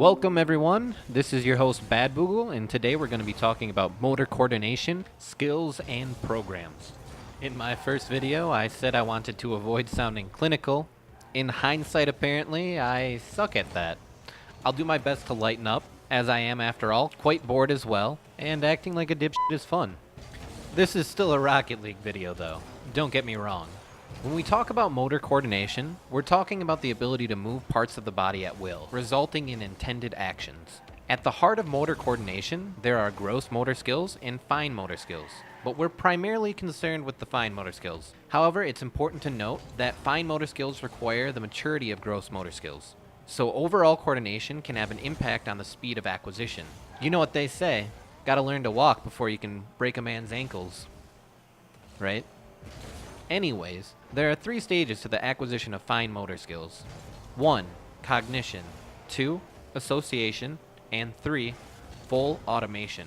Welcome everyone, this is your host Bad Boogl, and today we're going to be talking about motor coordination, skills, and programs. In my first video, I said I wanted to avoid sounding clinical. In hindsight, apparently, I suck at that. I'll do my best to lighten up, as I am, after all, quite bored as well, and acting like a dipshit is fun. This is still a Rocket League video though, don't get me wrong. When we talk about motor coordination, we're talking about the ability to move parts of the body at will, resulting in intended actions. At the heart of motor coordination, there are gross motor skills and fine motor skills, but we're primarily concerned with the fine motor skills. However, it's important to note that fine motor skills require the maturity of gross motor skills. So overall coordination can have an impact on the speed of acquisition. You know what they say, gotta learn to walk before you can break a man's ankles, right? Anyways, there are 3 stages to the acquisition of fine motor skills. 1. Cognition. 2. Association. And 3. Full automation.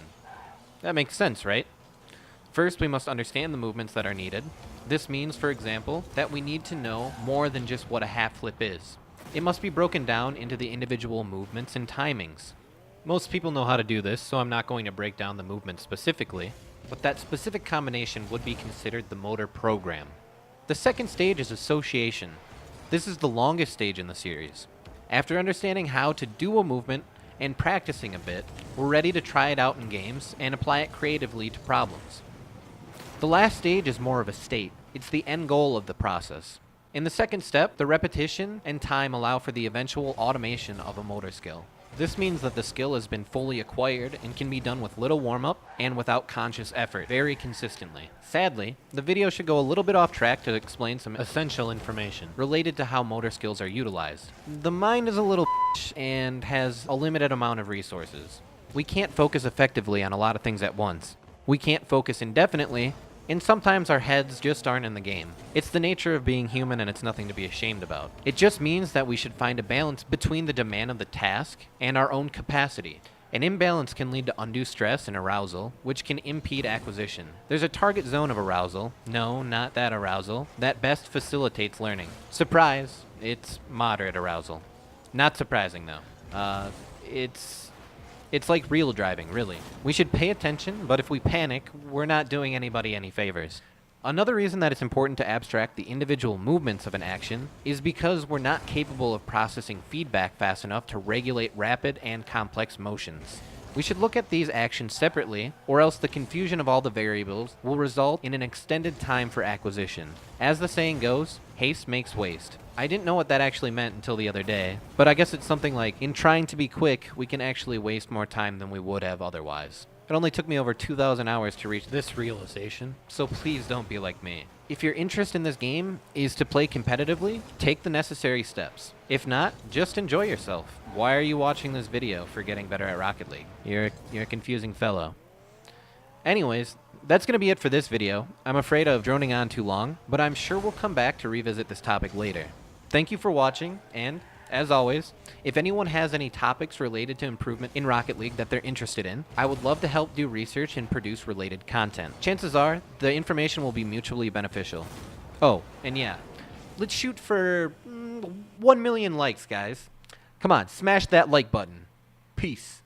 That makes sense, right? First, we must understand the movements that are needed. This means, for example, that we need to know more than just what a half flip is. It must be broken down into the individual movements and timings. Most people know how to do this, so I'm not going to break down the movement specifically, but that specific combination would be considered the motor program. The second stage is association. This is the longest stage in the series. After understanding how to do a movement and practicing a bit, we're ready to try it out in games and apply it creatively to problems. The last stage is more of a state. It's the end goal of the process. In the second step, the repetition and time allow for the eventual automation of a motor skill. This means that the skill has been fully acquired and can be done with little warm-up and without conscious effort, very consistently. Sadly, the video should go a little bit off track to explain some essential information related to how motor skills are utilized. The mind is a little bitch and has a limited amount of resources. We can't focus effectively on a lot of things at once. We can't focus indefinitely, and sometimes our heads just aren't in the game. It's the nature of being human, and it's nothing to be ashamed about. It just means that we should find a balance between the demand of the task and our own capacity. An imbalance can lead to undue stress and arousal, which can impede acquisition. There's a target zone of arousal, no, not that arousal, that best facilitates learning. Surprise, it's moderate arousal. Not surprising though. It's like real driving, really. We should pay attention, but if we panic, we're not doing anybody any favors. Another reason that it's important to abstract the individual movements of an action is because we're not capable of processing feedback fast enough to regulate rapid and complex motions. We should look at these actions separately, or else the confusion of all the variables will result in an extended time for acquisition. As the saying goes, haste makes waste. I didn't know what that actually meant until the other day, but I guess it's something like, in trying to be quick, we can actually waste more time than we would have otherwise. It only took me over 2,000 hours to reach this realization, so please don't be like me. If your interest in this game is to play competitively, take the necessary steps. If not, just enjoy yourself. Why are you watching this video for getting better at Rocket League? You're a confusing fellow. Anyways, that's going to be it for this video. I'm afraid of droning on too long, but I'm sure we'll come back to revisit this topic later. Thank you for watching, and as always, if anyone has any topics related to improvement in Rocket League that they're interested in, I would love to help do research and produce related content. Chances are, the information will be mutually beneficial. Oh, and yeah, let's shoot for 1 million likes, guys. Come on, smash that like button. Peace.